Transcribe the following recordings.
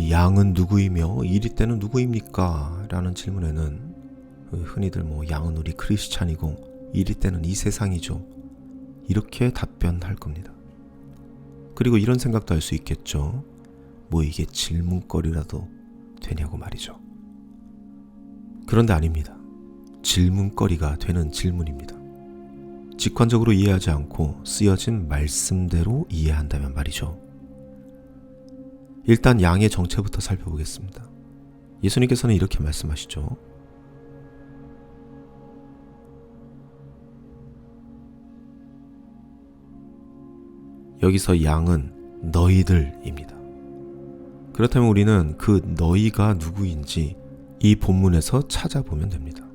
이 양은 누구이며 이리떼는 누구입니까? 라는 질문에는 흔히들 양은 우리 크리스찬이고 이리떼는 이 세상이죠. 이렇게 답변할 겁니다. 그리고 이런 생각도 할 수 있겠죠. 이게 질문거리라도 되냐고 말이죠. 그런데 아닙니다. 질문거리가 되는 질문입니다. 직관적으로 이해하지 않고 쓰여진 말씀대로 이해한다면 말이죠. 일단 양의 정체부터 살펴보겠습니다. 예수님께서는 이렇게 말씀하시죠. 여기서 양은 너희들입니다. 그렇다면 우리는 그 너희가 누구인지 이 본문에서 찾아보면 됩니다.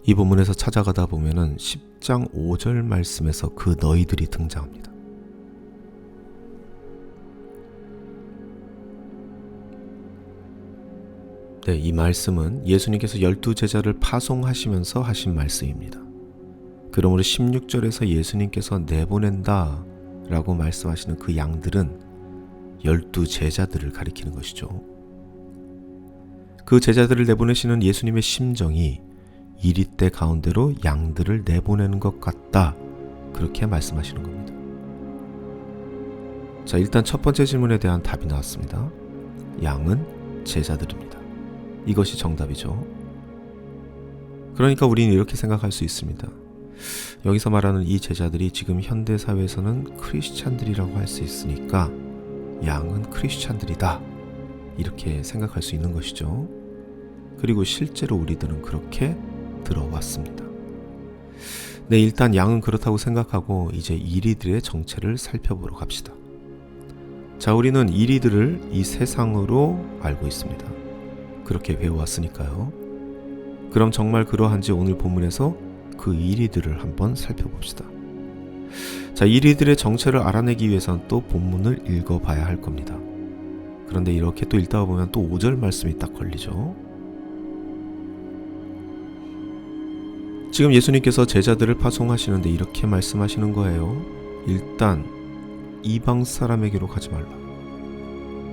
이 본문에서 찾아가다 보면은 10장 5절 말씀에서 그 너희들이 등장합니다. 네, 이 말씀은 예수님께서 12제자를 파송하시면서 하신 말씀입니다. 그러므로 16절에서 예수님께서 내보낸다 라고 말씀하시는 그 양들은 12제자들을 가리키는 것이죠. 그 제자들을 내보내시는 예수님의 심정이 이리떼 가운데로 양들을 내보내는 것 같다, 그렇게 말씀하시는 겁니다. 자, 일단 첫 번째 질문에 대한 답이 나왔습니다. 양은 제자들입니다. 이것이 정답이죠. 그러니까 우리는 이렇게 생각할 수 있습니다. 여기서 말하는 이 제자들이 지금 현대사회에서는 크리스찬들이라고 할 수 있으니까 양은 크리스찬들이다, 이렇게 생각할 수 있는 것이죠. 그리고 실제로 우리들은 그렇게 들어왔습니다. 네, 일단 양은 그렇다고 생각하고 이제 이리들의 정체를 살펴보러 갑시다. 자, 우리는 이리들을 이 세상으로 알고 있습니다. 그렇게 배워왔으니까요. 그럼 정말 그러한지 오늘 본문에서 그 이리들을 한번 살펴봅시다. 자, 이리들의 정체를 알아내기 위해서는 또 본문을 읽어봐야 할 겁니다. 그런데 이렇게 또 읽다가 보면 또 5절 말씀이 딱 걸리죠. 지금 예수님께서 제자들을 파송하시는데 이렇게 말씀하시는 거예요. 일단 이방 사람에게로 가지 말라.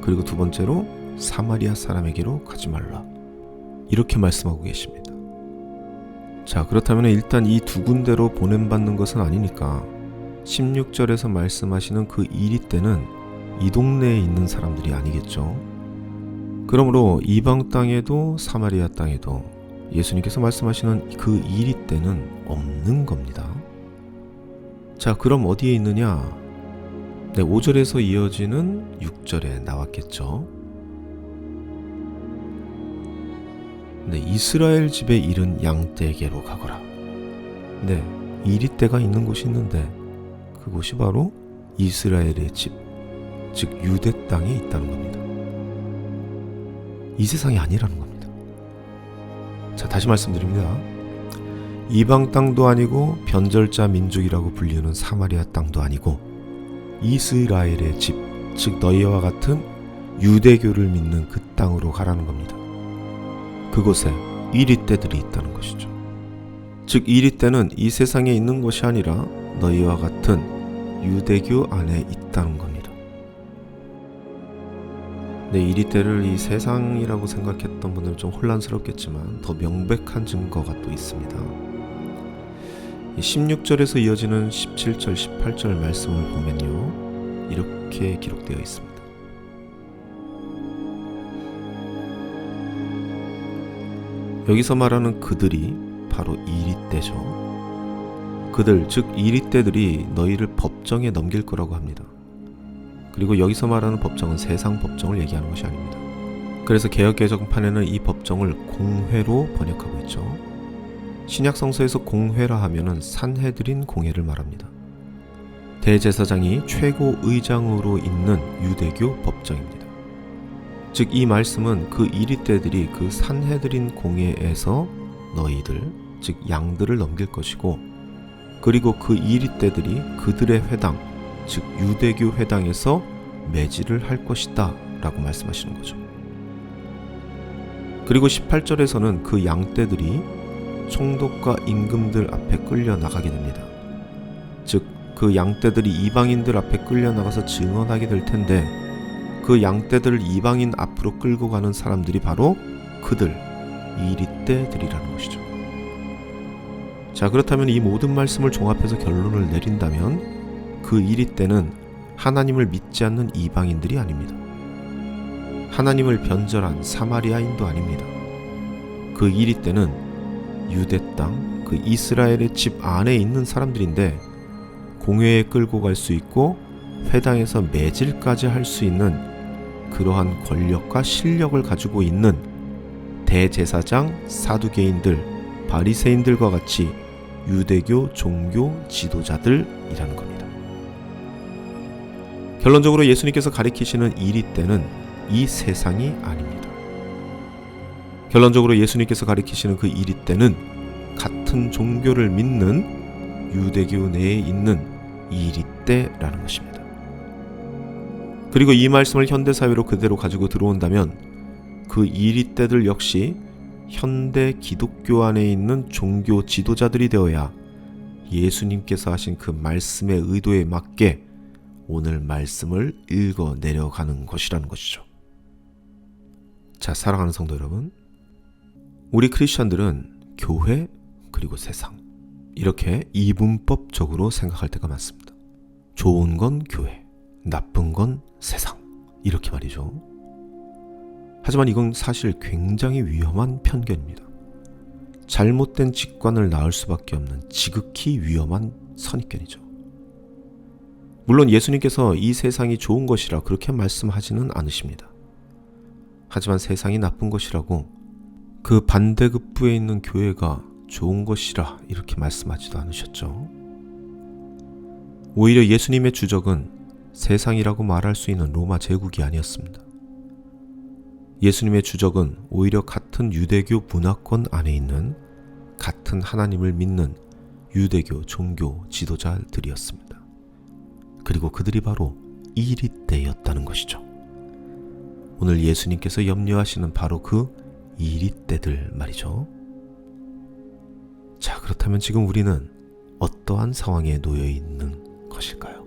그리고 두 번째로 사마리아 사람에게로 가지 말라. 이렇게 말씀하고 계십니다. 자, 그렇다면 일단 이 두 군데로 보냄받는 것은 아니니까 16절에서 말씀하시는 그 이리떼는 이 동네에 있는 사람들이 아니겠죠. 그러므로 이방 땅에도 사마리아 땅에도 예수님께서 말씀하시는 그 이리떼는 없는 겁니다. 자, 그럼 어디에 있느냐? 네, 5절에서 이어지는 6절에 나왔겠죠. 네, 이스라엘 집에 이른 양떼에게로 가거라. 네, 이리떼가 있는 곳이 있는데 그곳이 바로 이스라엘의 집, 즉 유대 땅에 있다는 겁니다. 이 세상이 아니라는 겁니다. 자, 다시 말씀드립니다. 이방 땅도 아니고 변절자 민족이라고 불리는 사마리아 땅도 아니고 이스라엘의 집, 즉 너희와 같은 유대교를 믿는 그 땅으로 가라는 겁니다. 그곳에 이리떼들이 있다는 것이죠. 즉 이리떼는 이 세상에 있는 것이 아니라 너희와 같은 유대교 안에 있다는 겁니다. 네, 이리떼를 이 세상이라고 생각했던 분들은 좀 혼란스럽겠지만 더 명백한 증거가 또 있습니다. 16절에서 이어지는 17절, 18절 말씀을 보면요, 이렇게 기록되어 있습니다. 여기서 말하는 그들이 바로 이리떼죠. 그들, 즉 이리떼들이 너희를 법정에 넘길 거라고 합니다. 그리고 여기서 말하는 법정은 세상 법정을 얘기하는 것이 아닙니다. 그래서 개역개정판에는 이 법정을 공회로 번역하고 있죠. 신약성서에서 공회라 하면은 산헤드린 공회를 말합니다. 대제사장이 최고 의장으로 있는 유대교 법정입니다. 즉 이 말씀은 그 이리떼들이 그 산헤드린 공회에서 너희들, 즉 양들을 넘길 것이고, 그리고 그 이리떼들이 그들의 회당, 즉 유대교 회당에서 매질을 할 것이다 라고 말씀하시는 거죠. 그리고 18절에서는 그 양떼들이 총독과 임금들 앞에 끌려 나가게 됩니다. 즉 그 양떼들이 이방인들 앞에 끌려 나가서 증언하게 될 텐데, 그 그 양떼들을 이방인 앞으로 끌고 가는 사람들이 바로 그들, 이리떼들이라는 것이죠. 자, 그렇다면 이 모든 말씀을 종합해서 결론을 내린다면 그 이리떼는 하나님을 믿지 않는 이방인들이 아닙니다. 하나님을 변절한 사마리아인도 아닙니다. 그 이리떼는 유대 땅, 그 이스라엘의 집 안에 있는 사람들인데 공회에 끌고 갈 수 있고 회당에서 매질까지 할 수 있는 그러한 권력과 실력을 가지고 있는 대제사장, 사두개인들, 바리새인들과 같이 유대교 종교 지도자들이라는 겁니다. 결론적으로 예수님께서 가리키시는 이리떼는 이 세상이 아닙니다. 결론적으로 예수님께서 가리키시는 그 이리떼는 같은 종교를 믿는 유대교 내에 있는 이리떼라는 것입니다. 그리고 이 말씀을 현대사회로 그대로 가지고 들어온다면 그 이리떼들 역시 현대 기독교 안에 있는 종교 지도자들이 되어야 예수님께서 하신 그 말씀의 의도에 맞게 오늘 말씀을 읽어 내려가는 것이라는 것이죠. 자, 사랑하는 성도 여러분, 우리 크리스천들은 교회 그리고 세상 이렇게 이분법적으로 생각할 때가 많습니다. 좋은 건 교회, 나쁜 건 세상 이렇게 말이죠. 하지만 이건 사실 굉장히 위험한 편견입니다. 잘못된 직관을 낳을 수밖에 없는 지극히 위험한 선입견이죠. 물론 예수님께서 이 세상이 좋은 것이라 그렇게 말씀하지는 않으십니다. 하지만 세상이 나쁜 것이라고 그 반대급부에 있는 교회가 좋은 것이라 이렇게 말씀하지도 않으셨죠. 오히려 예수님의 주적은 세상이라고 말할 수 있는 로마 제국이 아니었습니다. 예수님의 주적은 오히려 같은 유대교 문화권 안에 있는 같은 하나님을 믿는 유대교 종교 지도자들이었습니다. 그리고 그들이 바로 이리떼였다는 것이죠. 오늘 예수님께서 염려하시는 바로 그 이리떼들 말이죠. 자, 그렇다면 지금 우리는 어떠한 상황에 놓여 있는 것일까요?